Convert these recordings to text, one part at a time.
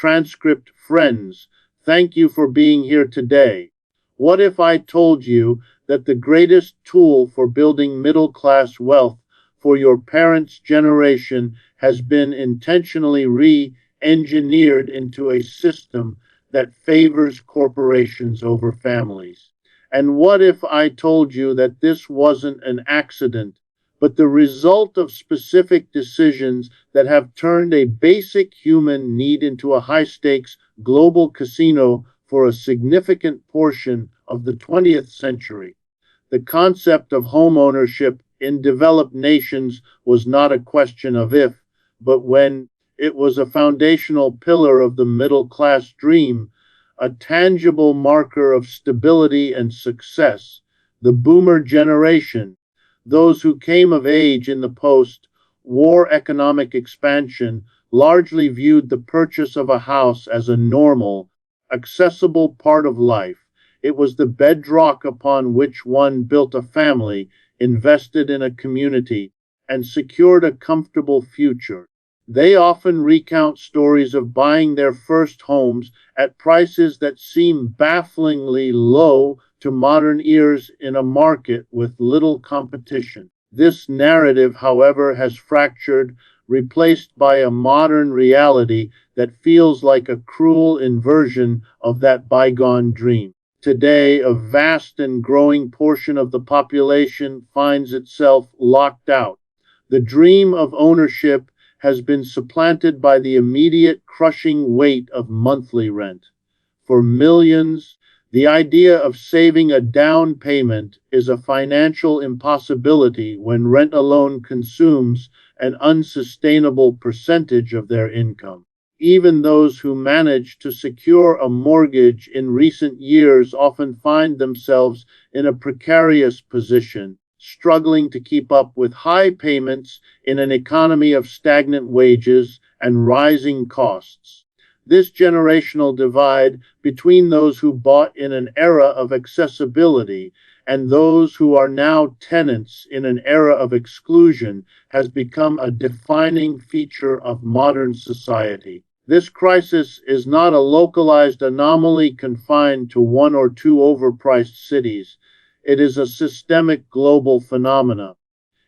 Transcript friends, thank you for being here today. What if I told you that the greatest tool for building middle class wealth for your parents' generation has been intentionally re engineered into a system that favors corporations over families? And what if I told you that this wasn't an accident, but the result of specific decisions that have turned a basic human need into a high stakes global casino for a significant portion of the 20th century? The concept of homeownership in developed nations was not a question of if, but when. It was a foundational pillar of the middle class dream, a tangible marker of stability and success. The boomer generation, those who came of age in the post war economic expansion, largely viewed the purchase of a house as a normal, accessible part of life. It was the bedrock upon which one built a family, invested in a community, and secured a comfortable future. They often recount stories of buying their first homes at prices that seem bafflingly low to modern ears in a market with little competition. This narrative, however, has fractured, replaced by a modern reality that feels like a cruel inversion of that bygone dream. Today, a vast and growing portion of the population finds itself locked out. The dream of ownership has been supplanted by the immediate crushing weight of monthly rent. For millions, the idea of saving a down payment is a financial impossibility when rent alone consumes an unsustainable percentage of their income. Even those who manage to secure a mortgage in recent years often find themselves in a precarious position, struggling to keep up with high payments in an economy of stagnant wages and rising costs. This generational divide between those who bought in an era of accessibility and those who are now tenants in an era of exclusion has become a defining feature of modern society. This crisis is not a localized anomaly confined to one or two overpriced cities. It is a systemic global phenomenon.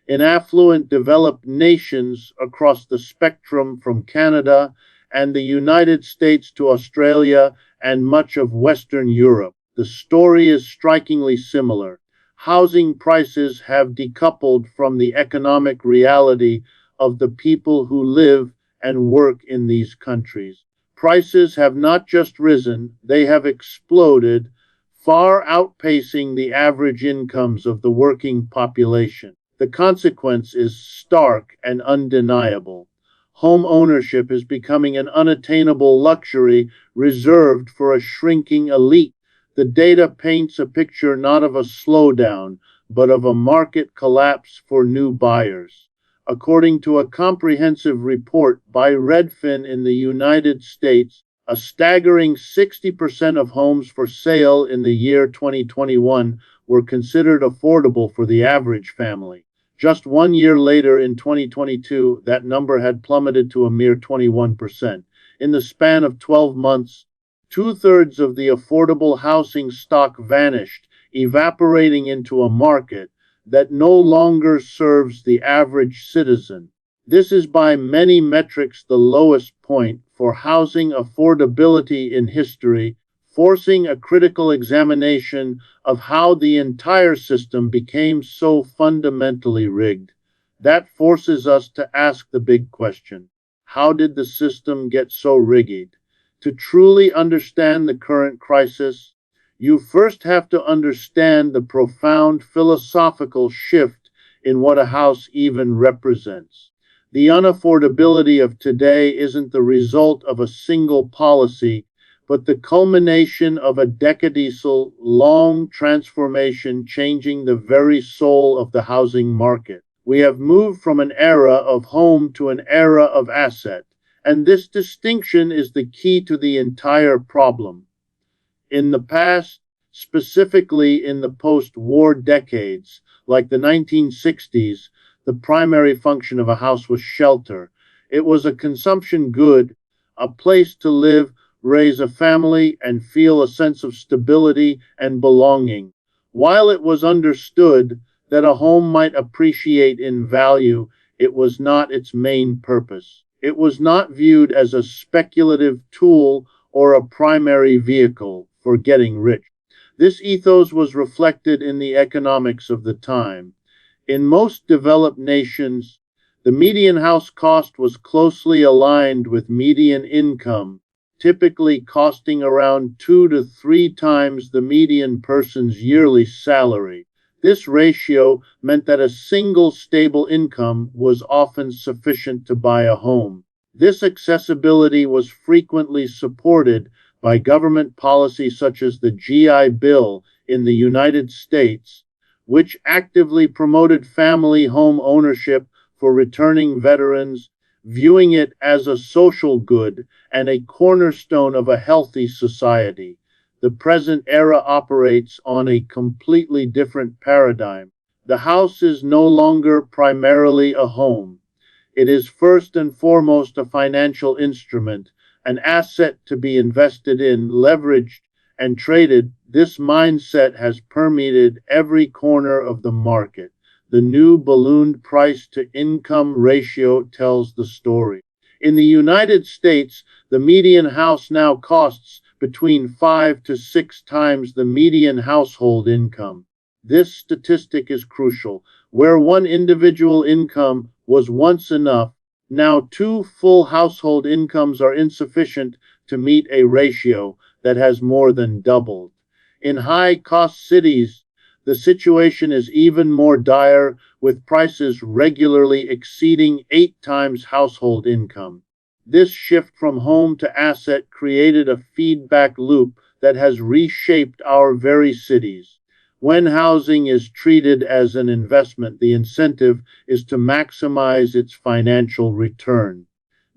In affluent developed nations across the spectrum from Canada and the United States to Australia and much of Western Europe, the story is strikingly similar. Housing prices have decoupled from the economic reality of the people who live and work in these countries. Prices have not just risen, they have exploded, far outpacing the average incomes of the working population. The consequence is stark and undeniable. Home ownership is becoming an unattainable luxury reserved for a shrinking elite. The data paints a picture not of a slowdown, but of a market collapse for new buyers. According to a comprehensive report by Redfin in the United States, a staggering 60% of homes for sale in the year 2021 were considered affordable for the average family. Just 1 year later, in 2022, that number had plummeted to a mere 21%. In the span of 12 months, two-thirds of the affordable housing stock vanished, evaporating into a market that no longer serves the average citizen. This is by many metrics the lowest point for housing affordability in history, forcing a critical examination of how the entire system became so fundamentally rigged. That forces us to ask the big question: how did the system get so rigged? To truly understand the current crisis, you first have to understand the profound philosophical shift in what a house even represents. The unaffordability of today isn't the result of a single policy, but the culmination of a decades-long transformation changing the very soul of the housing market. We have moved from an era of home to an era of asset, and this distinction is the key to the entire problem. In the past, specifically in the post-war decades, like the 1960s, the primary function of a house was shelter. It was a consumption good, a place to live, raise a family, and feel a sense of stability and belonging. While it was understood that a home might appreciate in value, it was not its main purpose. It was not viewed as a speculative tool or a primary vehicle for getting rich. This ethos was reflected in the economics of the time. In most developed nations, the median house cost was closely aligned with median income, typically costing around 2 to 3 times the median person's yearly salary. This ratio meant that a single stable income was often sufficient to buy a home. This accessibility was frequently supported by government policy such as the GI Bill in the United States, which actively promoted family home ownership for returning veterans, viewing it as a social good and a cornerstone of a healthy society. The present era operates on a completely different paradigm. The house is no longer primarily a home. It is first and foremost a financial instrument, an asset to be invested in, leveraged, and traded. This mindset has permeated every corner of the market. The new ballooned price to income ratio tells the story. In the United States, the median house now costs between 5 to 6 times the median household income. This statistic is crucial. Where one individual income was once enough, now two full household incomes are insufficient to meet a ratio that has more than doubled. In high-cost cities, the situation is even more dire, with prices regularly exceeding 8 times household income. This shift from home to asset created a feedback loop that has reshaped our very cities. When housing is treated as an investment, the incentive is to maximize its financial return.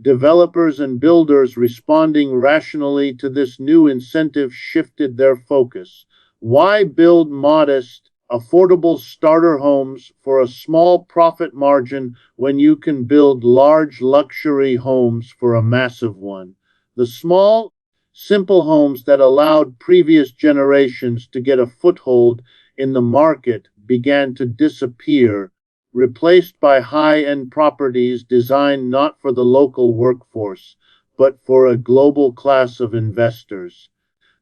Developers and builders responding rationally to this new incentive shifted their focus. Why build modest, affordable starter homes for a small profit margin when you can build large luxury homes for a massive one? The small, simple homes that allowed previous generations to get a foothold in the market began to disappear, replaced by high-end properties designed not for the local workforce, but for a global class of investors.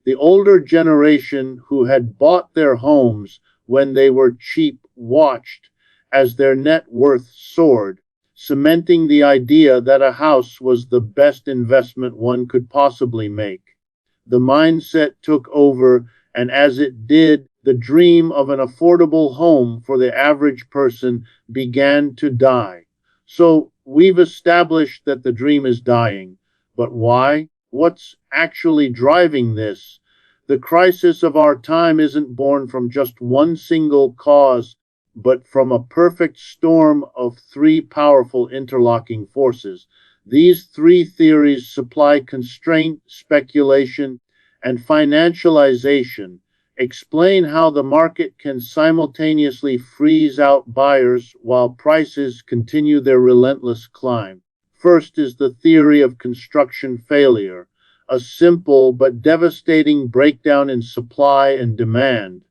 The older generation who had bought their homes when they were cheap watched as their net worth soared, cementing the idea that a house was the best investment one could possibly make. The mindset took over, and as it did, the dream of an affordable home for the average person began to die. So we've established that the dream is dying. But why? What's actually driving this? The crisis of our time isn't born from just one single cause, but from a perfect storm of three powerful interlocking forces. These three theories: supply constraint, speculation, and financialization, explain how the market can simultaneously freeze out buyers while prices continue their relentless climb. First is the theory of construction failure, a simple but devastating breakdown in supply and demand.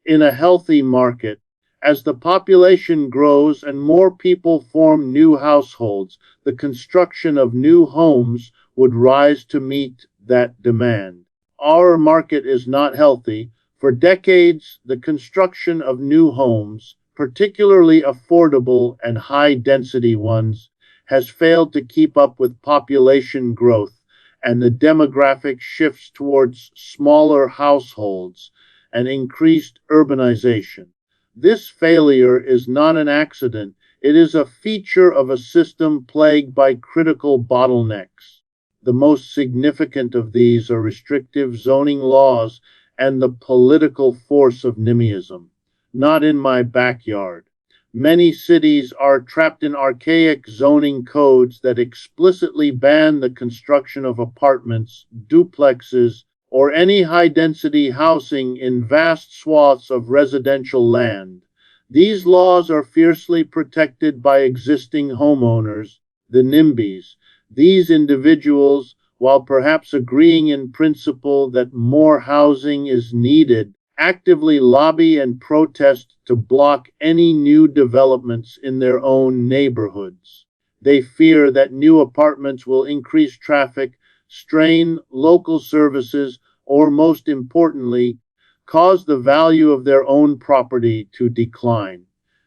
In a healthy market, as the population grows and more people form new households, the construction of new homes would rise to meet that demand. Our market is not healthy. For decades, the construction of new homes, particularly affordable and high-density ones, has failed to keep up with population growth and the demographic shifts towards smaller households and increased urbanization. This failure is not an accident. It is a feature of a system plagued by critical bottlenecks. The most significant of these are restrictive zoning laws and the political force of NIMBYism. Not in my backyard. Many cities are trapped in archaic zoning codes that explicitly ban the construction of apartments, duplexes, or any high-density housing in vast swaths of residential land. These laws are fiercely protected by existing homeowners, the NIMBYs. These individuals, while perhaps agreeing in principle that more housing is needed, actively lobby and protest to block any new developments in their own neighborhoods. They fear that new apartments will increase traffic, strain local services, or most importantly, cause the value of their own property to decline.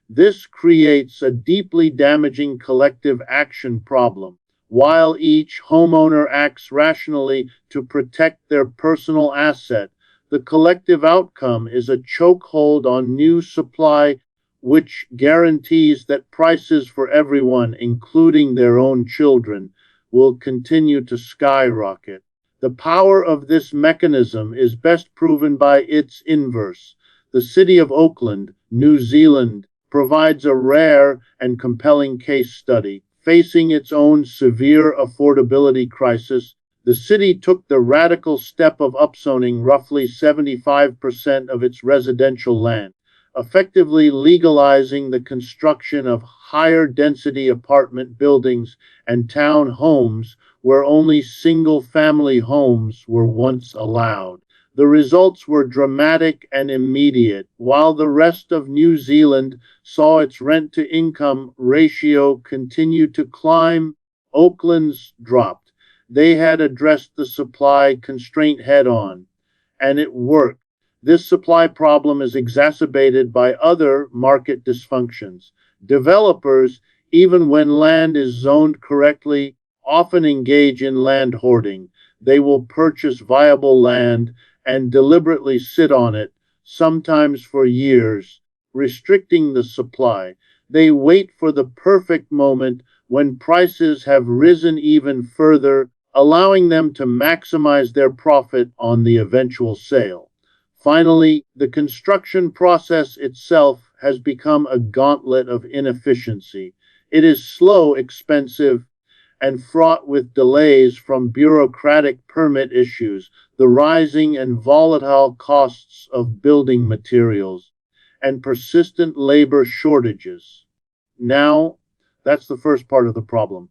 This creates a deeply damaging collective action problem. While each homeowner acts rationally to protect their personal asset, the collective outcome is a chokehold on new supply, which guarantees that prices for everyone, including their own children, will continue to skyrocket. The power of this mechanism is best proven by its inverse. The city of Auckland, New Zealand, provides a rare and compelling case study. Facing its own severe affordability crisis, the city took the radical step of upzoning roughly 75% of its residential land, effectively legalizing the construction of higher density apartment buildings and town homes where only single family homes were once allowed. The results were dramatic and immediate. While the rest of New Zealand saw its rent-to-income ratio continue to climb, Auckland's dropped. They had addressed the supply constraint head-on, and it worked. This supply problem is exacerbated by other market dysfunctions. Developers, even when land is zoned correctly, often engage in land hoarding. They will purchase viable land and deliberately sit on it, sometimes for years, restricting the supply. They wait for the perfect moment when prices have risen even further, allowing them to maximize their profit on the eventual sale. Finally, the construction process itself has become a gauntlet of inefficiency. It is slow, expensive, and fraught with delays from bureaucratic permit issues, the rising and volatile costs of building materials, and persistent labor shortages. Now, that's the first part of the problem.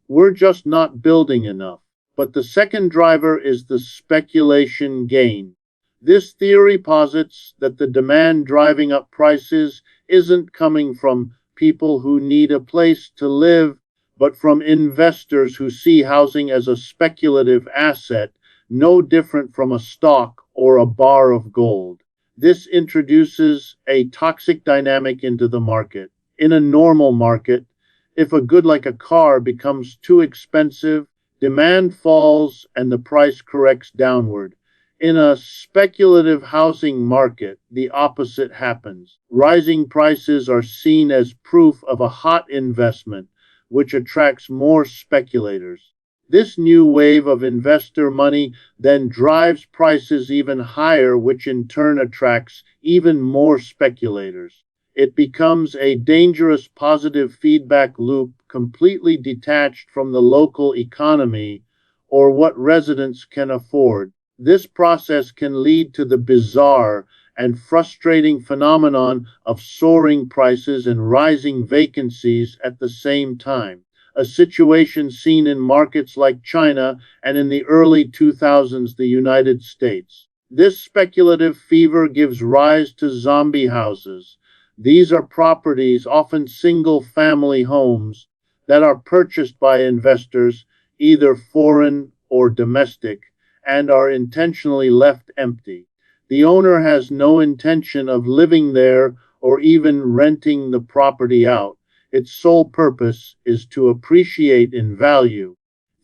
We're just not building enough. But the second driver is the speculation gain. This theory posits that the demand driving up prices isn't coming from people who need a place to live, but from investors who see housing as a speculative asset, no different from a stock or a bar of gold. This introduces a toxic dynamic into the market. In a normal market, if a good like a car becomes too expensive, demand falls and the price corrects downward. In a speculative housing market, the opposite happens. Rising prices are seen as proof of a hot investment, which attracts more speculators. This new wave of investor money then drives prices even higher, which in turn attracts even more speculators. It becomes a dangerous positive feedback loop, completely detached from the local economy or what residents can afford. This process can lead to the bizarre and frustrating phenomenon of soaring prices and rising vacancies at the same time, a situation seen in markets like China and in the early 2000s the United States. This speculative fever gives rise to zombie houses. These are properties, often single-family homes, that are purchased by investors, either foreign or domestic, and are intentionally left empty. The owner has no intention of living there or even renting the property out. Its sole purpose is to appreciate in value.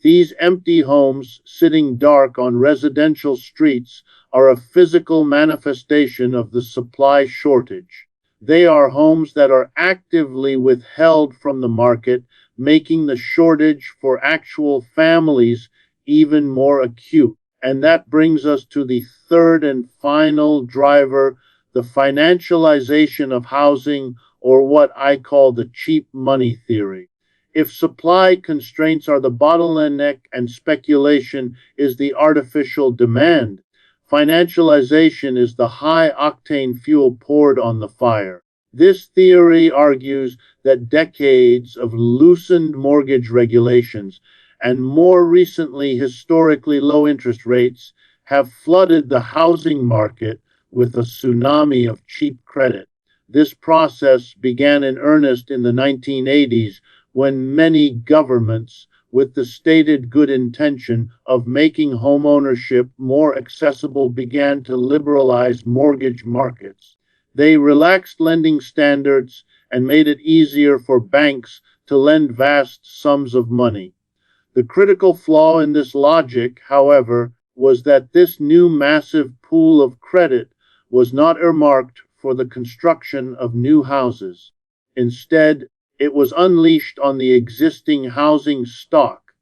These empty homes, sitting dark on residential streets, are a physical manifestation of the supply shortage. They are homes that are actively withheld from the market, making the shortage for actual families even more acute. And that brings us to the third and final driver, the financialization of housing, or what I call the cheap money theory. If supply constraints are the bottleneck and speculation is the artificial demand, financialization is the high-octane fuel poured on the fire. This theory argues that decades of loosened mortgage regulations and more recently, historically low interest rates have flooded the housing market with a tsunami of cheap credit. This process began in earnest in the 1980s when many governments, with the stated good intention of making homeownership more accessible, began to liberalize mortgage markets. They relaxed lending standards and made it easier for banks to lend vast sums of money. The critical flaw in this logic, however, was that this new massive pool of credit was not earmarked for the construction of new houses. Instead, it was unleashed on the existing housing stock.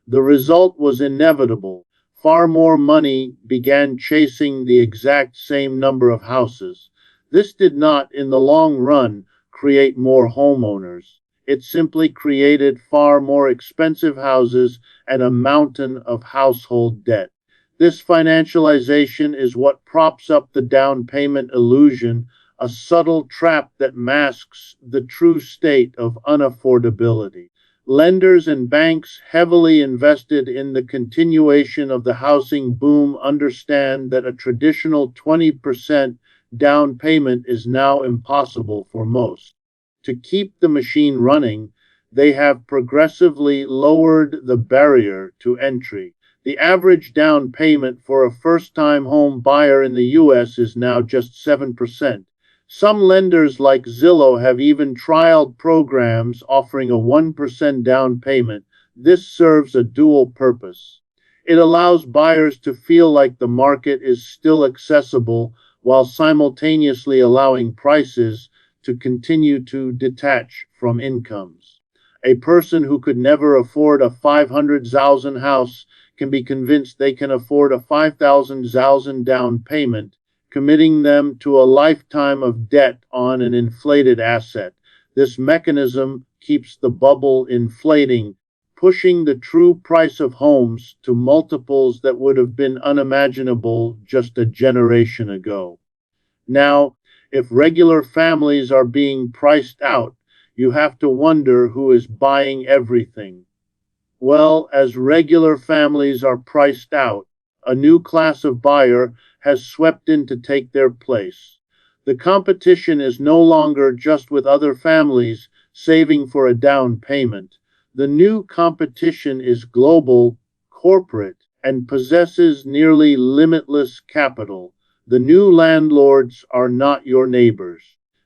The result was inevitable. Far more money began chasing the exact same number of houses. This did not, in the long run, create more homeowners. It simply created far more expensive houses and a mountain of household debt. This financialization is what props up the down payment illusion, a subtle trap that masks the true state of unaffordability. Lenders and banks heavily invested in the continuation of the housing boom understand that a traditional 20% down payment is now impossible for most. To keep the machine running, they have progressively lowered the barrier to entry. The average down payment for a first-time home buyer in the US is now just 7%. Some lenders like Zillow have even trialed programs offering a 1% down payment. This serves a dual purpose. It allows buyers to feel like the market is still accessible while simultaneously allowing prices to continue to detach from incomes. A person who could never afford a 500,000 house can be convinced they can afford a 5,000 down payment, committing them to a lifetime of debt on an inflated asset. This mechanism keeps the bubble inflating, pushing the true price of homes to multiples that would have been unimaginable just a generation ago. Now, if regular families are being priced out, you have to wonder who is buying everything. Well, as regular families are priced out, a new class of buyer has swept in to take their place. The competition is no longer just with other families saving for a down payment. The new competition is global, corporate, and possesses nearly limitless capital. The new landlords are not your neighbors.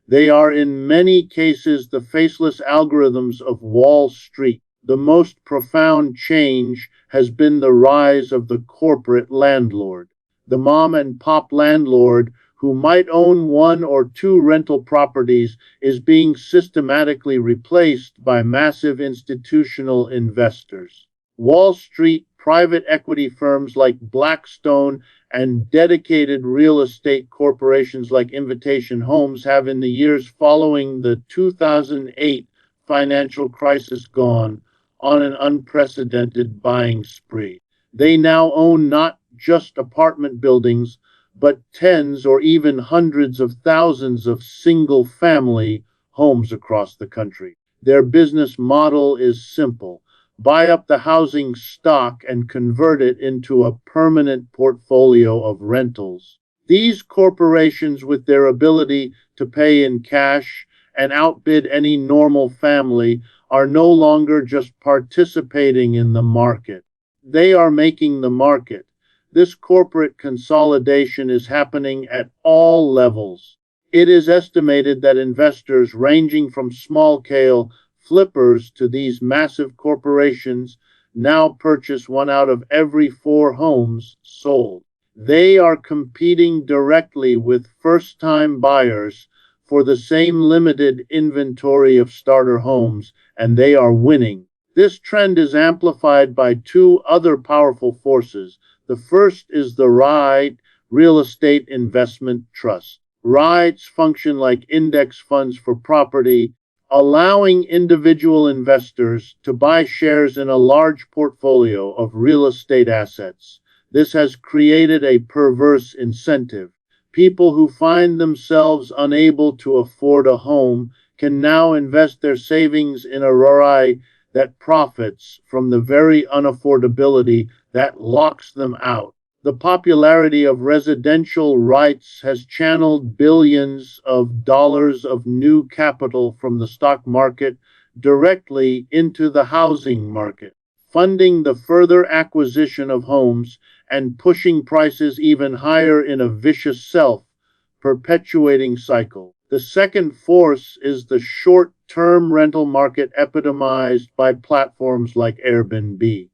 They are in many cases the faceless algorithms of Wall Street. The most profound change has been the rise of the corporate landlord. The mom and pop landlord, who might own one or two rental properties, is being systematically replaced by massive institutional investors. Wall Street private equity firms like Blackstone and dedicated real estate corporations like Invitation Homes have, in the years following the 2008 financial crisis, gone on an unprecedented buying spree. They now own not just apartment buildings, but tens or even hundreds of thousands of single-family homes across the country. Their business model is simple: buy up the housing stock and convert it into a permanent portfolio of rentals. These corporations, with their ability to pay in cash and outbid any normal family, are no longer just participating in the market. They are making the market. This corporate consolidation is happening at all levels. It is estimated that investors ranging from small-scale flippers to these massive corporations now purchase one out of every 4 homes sold. They are competing directly with first-time buyers for the same limited inventory of starter homes, and they are winning. This trend is amplified by 2 other powerful forces. The first is the REIT, Real Estate Investment Trust. REITs function like index funds for property, allowing individual investors to buy shares in a large portfolio of real estate assets. This has created a perverse incentive. People who find themselves unable to afford a home can now invest their savings in a REIT that profits from the very unaffordability that locks them out. The popularity of residential rights has channeled billions of dollars of new capital from the stock market directly into the housing market, funding the further acquisition of homes and pushing prices even higher in a vicious self-perpetuating cycle. The second force is the short-term rental market epitomized by platforms like Airbnb.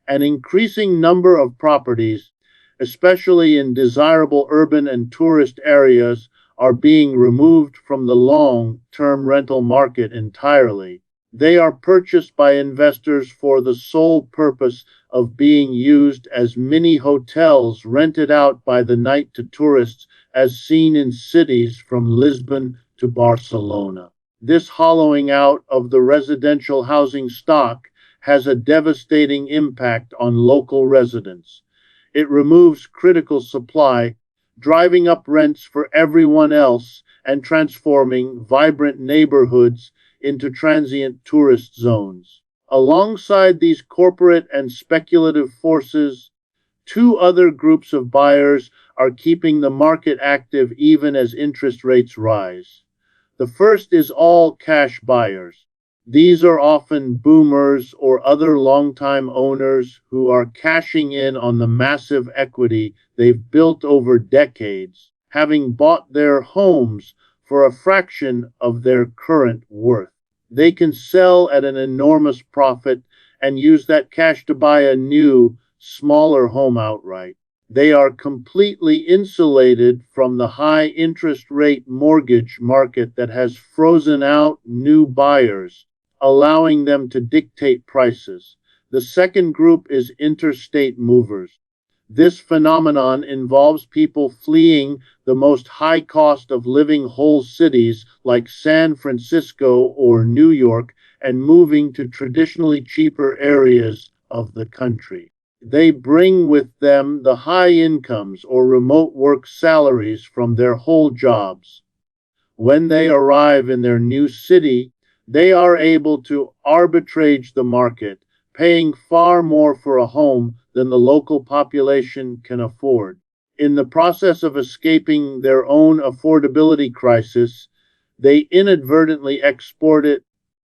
An increasing number of properties, especially in desirable urban and tourist areas, are being removed from the long-term rental market entirely. They are purchased by investors for the sole purpose of being used as mini hotels rented out by the night to tourists, as seen in cities from Lisbon to Barcelona. This hollowing out of the residential housing stock has a devastating impact on local residents. It removes critical supply, driving up rents for everyone else and transforming vibrant neighborhoods into transient tourist zones. Alongside these corporate and speculative forces, two other groups of buyers are keeping the market active even as interest rates rise. The first is all cash buyers. These are often boomers or other longtime owners who are cashing in on the massive equity they've built over decades, having bought their homes for a fraction of their current worth. They can sell at an enormous profit and use that cash to buy a new, smaller home outright. They are completely insulated from the high interest rate mortgage market that has frozen out new buyers, allowing them to dictate prices. The second group is interstate movers. This phenomenon involves people fleeing the most high cost of living whole cities like San Francisco or New York and moving to traditionally cheaper areas of the country. They bring with them the high incomes or remote work salaries from their whole jobs. When they arrive in their new city, they are able to arbitrage the market, paying far more for a home than the local population can afford. In the process of escaping their own affordability crisis, they inadvertently export it,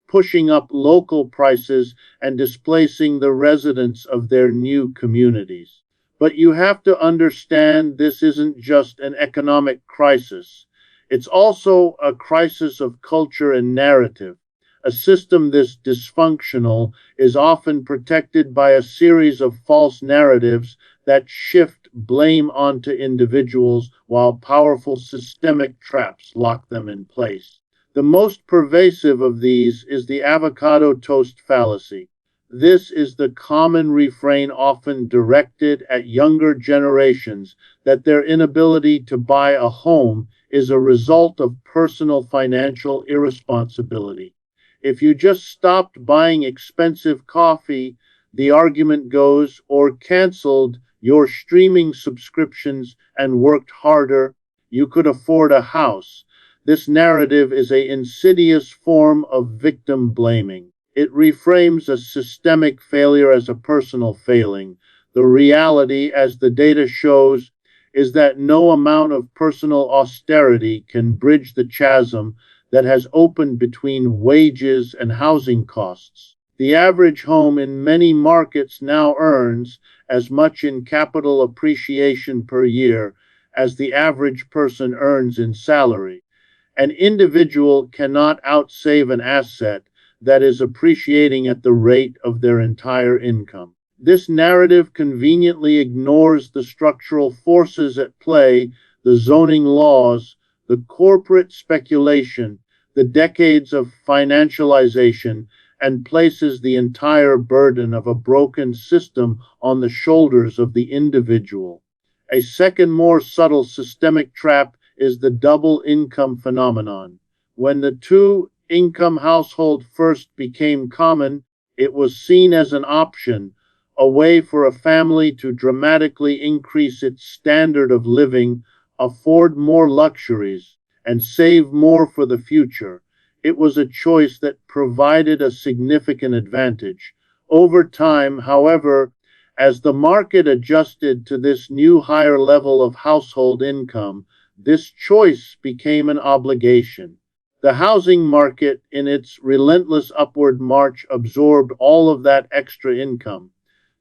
pushing up local prices and displacing the residents of their new communities. But you have to understand this isn't just an economic crisis. It's also a crisis of culture and narrative. A system this dysfunctional is often protected by a series of false narratives that shift blame onto individuals while powerful systemic traps lock them in place. The most pervasive of these is the avocado toast fallacy. This is the common refrain often directed at younger generations that their inability to buy a home is a result of personal financial irresponsibility. If you just stopped buying expensive coffee, the argument goes, or canceled your streaming subscriptions and worked harder, you could afford a house. This narrative is an insidious form of victim blaming. It reframes a systemic failure as a personal failing. The reality, as the data shows, is that no amount of personal austerity can bridge the chasm that has opened between wages and housing costs. The average home in many markets now earns as much in capital appreciation per year as the average person earns in salary. An individual cannot outsave an asset that is appreciating at the rate of their entire income. This narrative conveniently ignores the structural forces at play, the zoning laws, the corporate speculation, the decades of financialization, and places the entire burden of a broken system on the shoulders of the individual. A second, more subtle systemic trap is the double income phenomenon. When the two-income household first became common, it was seen as an option, a way for a family to dramatically increase its standard of living, afford more luxuries, and save more for the future. It was a choice that provided a significant advantage. Over time, however, as the market adjusted to this new higher level of household income, this choice became an obligation. The housing market, in its relentless upward march, absorbed all of that extra income.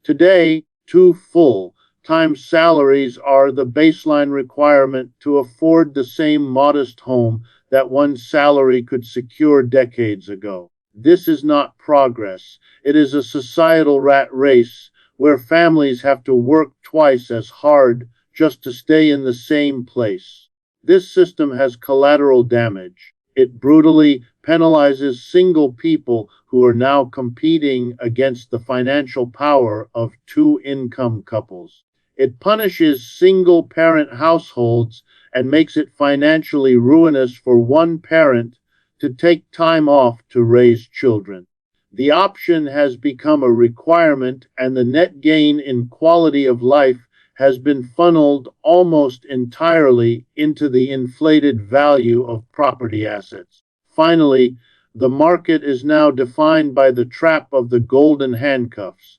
Today, two full-time salaries are the baseline requirement to afford the same modest home that one salary could secure decades ago. This is not progress. It is a societal rat race where families have to work twice as hard just to stay in the same place. This system has collateral damage. It brutally penalizes single people who are now competing against the financial power of two-income couples. It punishes single-parent households and makes it financially ruinous for one parent to take time off to raise children. The option has become a requirement, and the net gain in quality of life has been funneled almost entirely into the inflated value of property assets. Finally, the market is now defined by the trap of the golden handcuffs.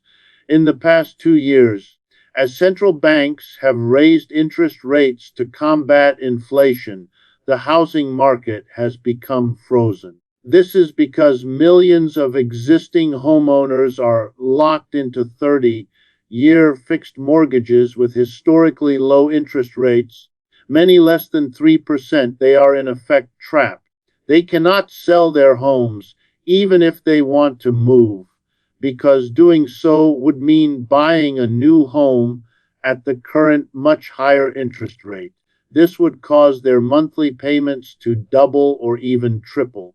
In the past 2 years, as central banks have raised interest rates to combat inflation, the housing market has become frozen. This is because millions of existing homeowners are locked into 30-year fixed mortgages with historically low interest rates, many less than 3%. They are in effect trapped. They cannot sell their homes even if they want to move, because doing so would mean buying a new home at the current much higher interest rate. This would cause their monthly payments to double or even triple.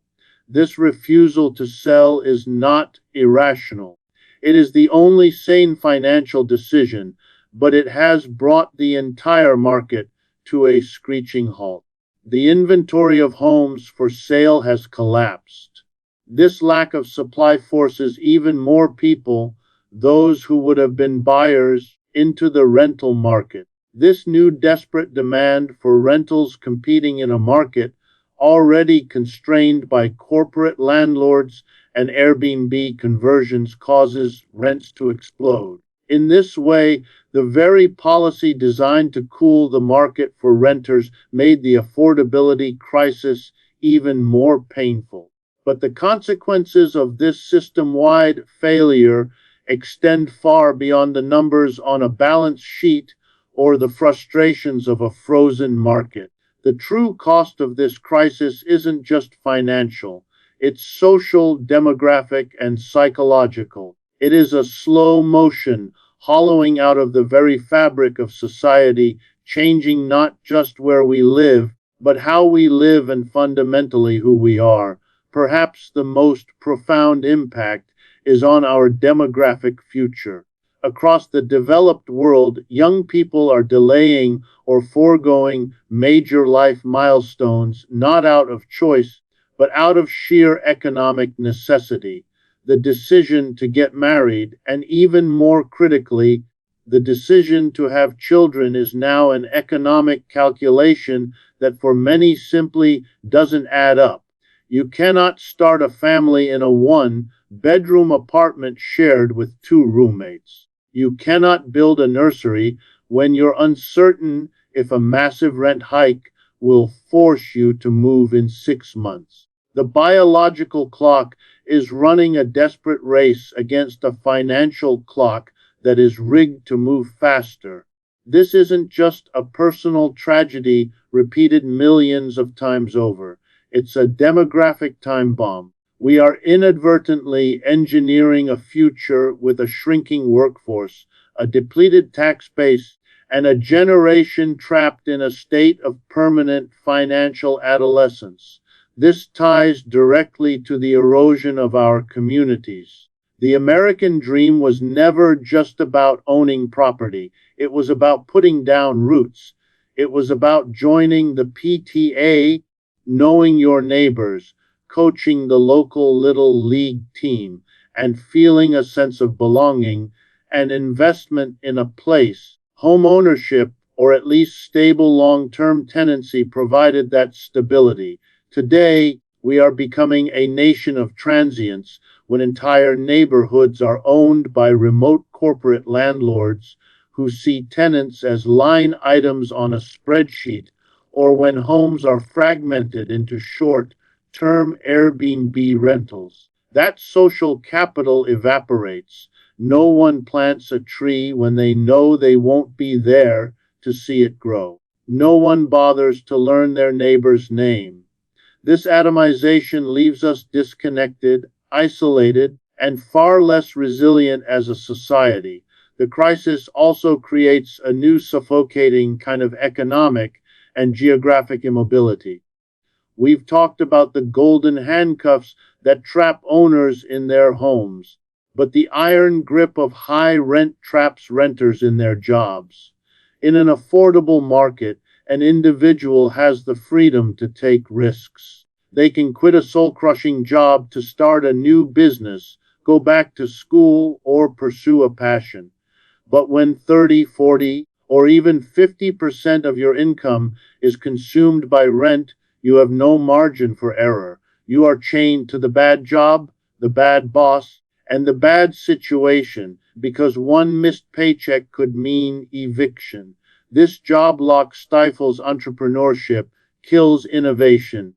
This refusal to sell is not irrational. It is the only sane financial decision, but it has brought the entire market to a screeching halt. The inventory of homes for sale has collapsed. This lack of supply forces even more people, those who would have been buyers, into the rental market. This new desperate demand for rentals, competing in a market already constrained by corporate landlords and Airbnb conversions, causes rents to explode. In this way, the very policy designed to cool the market for renters made the affordability crisis even more painful. But the consequences of this system-wide failure extend far beyond the numbers on a balance sheet or the frustrations of a frozen market. The true cost of this crisis isn't just financial, it's social, demographic, and psychological. It is a slow motion, hollowing out of the very fabric of society, changing not just where we live, but how we live and fundamentally who we are. Perhaps the most profound impact is on our demographic future. Across the developed world, young people are delaying or foregoing major life milestones, not out of choice, but out of sheer economic necessity. The decision to get married, and even more critically, the decision to have children, is now an economic calculation that for many simply doesn't add up. You cannot start a family in a one-bedroom apartment shared with two roommates. You cannot build a nursery when you're uncertain if a massive rent hike will force you to move in 6 months. The biological clock is running a desperate race against a financial clock that is rigged to move faster. This isn't just a personal tragedy repeated millions of times over. It's a demographic time bomb. We are inadvertently engineering a future with a shrinking workforce, a depleted tax base, and a generation trapped in a state of permanent financial adolescence. This ties directly to the erosion of our communities. The American dream was never just about owning property. It was about putting down roots. It was about joining the PTA, knowing your neighbors, coaching the local little league team, and feeling a sense of belonging and investment in a place. Homeownership, or at least stable long-term tenancy, provided that stability. Today, We are becoming a nation of transients when entire neighborhoods are owned by remote corporate landlords who see tenants as line items on a spreadsheet, or when homes are fragmented into short term Airbnb rentals. That social capital evaporates. No one plants a tree when they know they won't be there to see it grow. No one bothers to learn their neighbor's name. This atomization leaves us disconnected, isolated, and far less resilient as a society. The crisis also creates a new suffocating kind of economic and geographic immobility. We've talked about the golden handcuffs that trap owners in their homes, but the iron grip of high rent traps renters in their jobs. In an affordable market, an individual has the freedom to take risks. They can quit a soul-crushing job to start a new business, go back to school, or pursue a passion. But when 30, 40, or even 50% of your income is consumed by rent, you have no margin for error. You are chained to the bad job, the bad boss, and the bad situation because one missed paycheck could mean eviction. This job lock stifles entrepreneurship, kills innovation,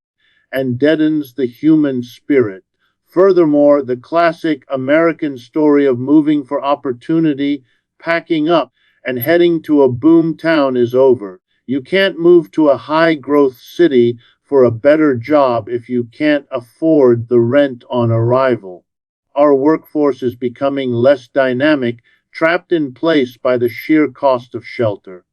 and deadens the human spirit. Furthermore, the classic American story of moving for opportunity, packing up, and heading to a boom town is over. You can't move to a high growth city for a better job if you can't afford the rent on arrival. Our workforce is becoming less dynamic, trapped in place by the sheer cost of shelter.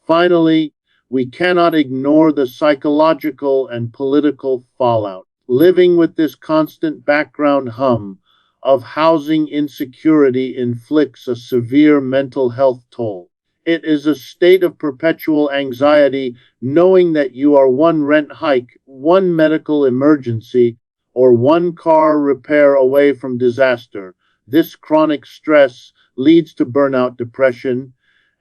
Finally, we cannot ignore the psychological and political fallout. Living with this constant background hum of housing insecurity inflicts a severe mental health toll. It is a state of perpetual anxiety, knowing that you are one rent hike, one medical emergency, or one car repair away from disaster. This chronic stress leads to burnout, depression,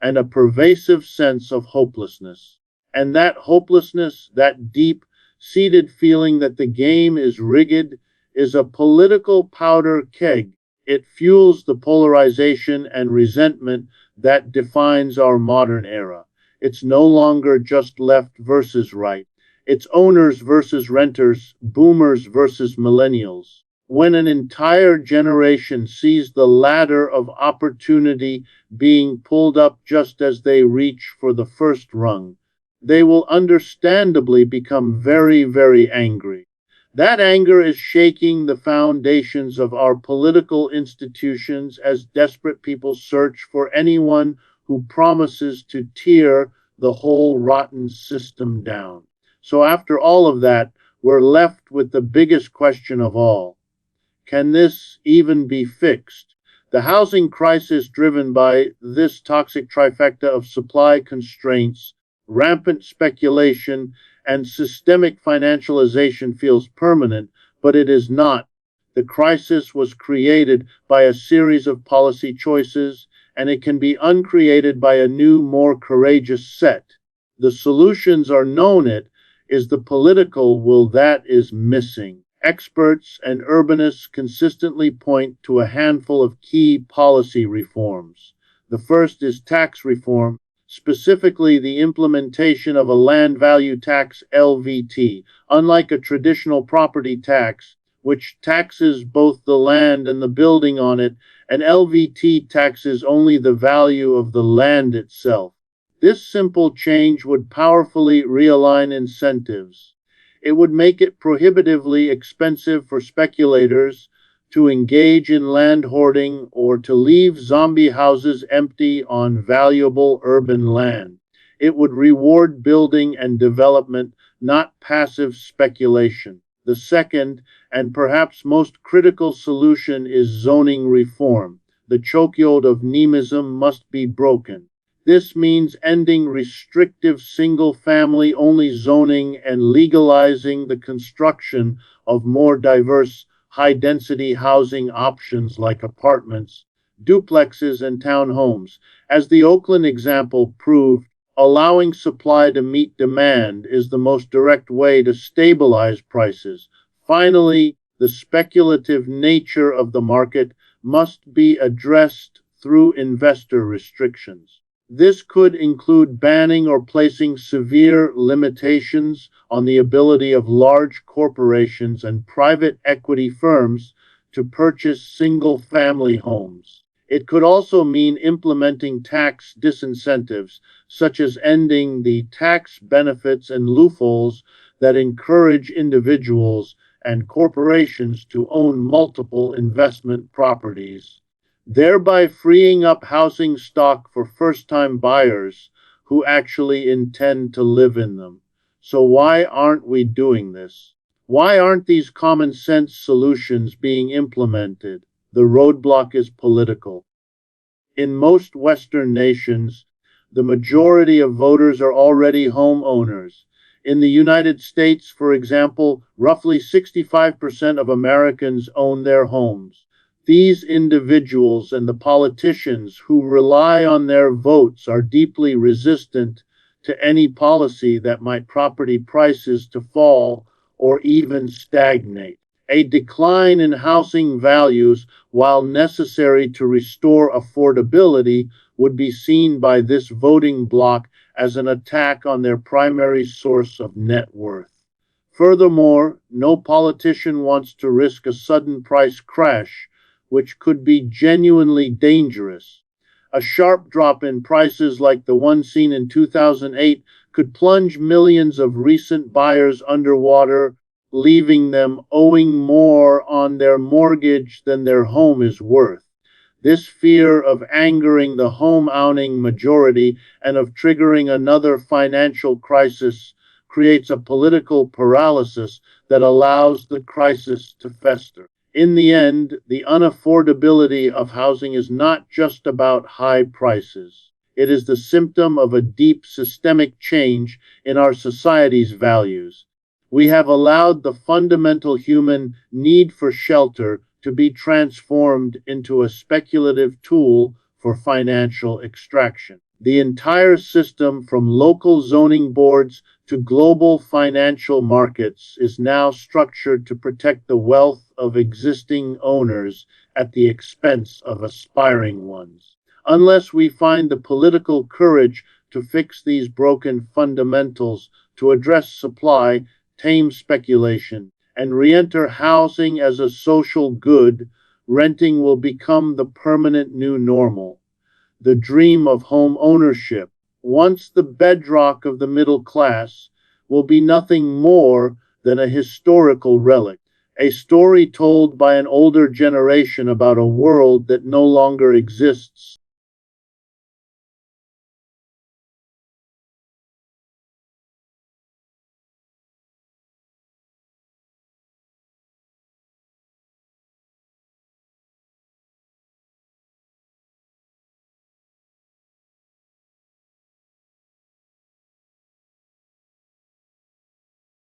and a pervasive sense of hopelessness. And that hopelessness, that deep seated feeling that the game is rigged, is a political powder keg. It fuels the polarization and resentment that defines our modern era. It's no longer just left versus right. It's owners versus renters, boomers versus millennials. When an entire generation sees the ladder of opportunity being pulled up just as they reach for the first rung, they will understandably become very, very angry. That anger is shaking the foundations of our political institutions as desperate people search for anyone who promises to tear the whole rotten system down. So, after all of that, we're left with the biggest question of all. Can this even be fixed? The housing crisis driven by this toxic trifecta of supply constraints, rampant speculation, and systemic financialization feels permanent, but it is not. The crisis was created by a series of policy choices, and it can be uncreated by a new, more courageous set. The solutions are known. It is the political will that is missing. Experts and urbanists consistently point to a handful of key policy reforms. The first is tax reform, specifically the implementation of a land value tax (LVT). Unlike a traditional property tax, which taxes both the land and the building on it, an LVT taxes only the value of the land itself. This simple change would powerfully realign incentives. It would make it prohibitively expensive for speculators to engage in land hoarding or to leave zombie houses empty on valuable urban land. It would reward building and development, not passive speculation. The second, and perhaps most critical solution is zoning reform. The chokehold of NIMBYism must be broken. This means ending restrictive single-family only zoning and legalizing the construction of more diverse, high-density housing options like apartments, duplexes, and townhomes. As the Oakland example proved, allowing supply to meet demand is the most direct way to stabilize prices. Finally, the speculative nature of the market must be addressed through investor restrictions. This could include banning or placing severe limitations on the ability of large corporations and private equity firms to purchase single family homes. It could also mean implementing tax disincentives, such as ending the tax benefits and loopholes that encourage individuals and corporations to own multiple investment properties, thereby freeing up housing stock for first time buyers who actually intend to live in them. So, why aren't we doing this? Why aren't these common sense solutions being implemented? The roadblock is political. In most Western nations, the majority of voters are already homeowners. In the United States, for example, roughly 65% of Americans own their homes. These individuals and the politicians who rely on their votes are deeply resistant to any policy that might property prices to fall or even stagnate. A decline in housing values, while necessary to restore affordability, would be seen by this voting bloc as an attack on their primary source of net worth. Furthermore, no politician wants to risk a sudden price crash, which could be genuinely dangerous. A sharp drop in prices like the one seen in 2008 could plunge millions of recent buyers underwater, leaving them owing more on their mortgage than their home is worth. This fear of angering the home owning majority and of triggering another financial crisis creates a political paralysis that allows the crisis to fester. In the end, the unaffordability of housing is not just about high prices. It is the symptom of a deep systemic change in our society's values. We have allowed the fundamental human need for shelter to be transformed into a speculative tool for financial extraction. The entire system, from local zoning boards to global financial markets, is now structured to protect the wealth of existing owners at the expense of aspiring ones. Unless we find the political courage to fix these broken fundamentals, to address supply, tame speculation, and re-enter housing as a social good, renting will become the permanent new normal. The dream of home ownership, once the bedrock of the middle class, will be nothing more than a historical relic, a story told by an older generation about a world that no longer exists.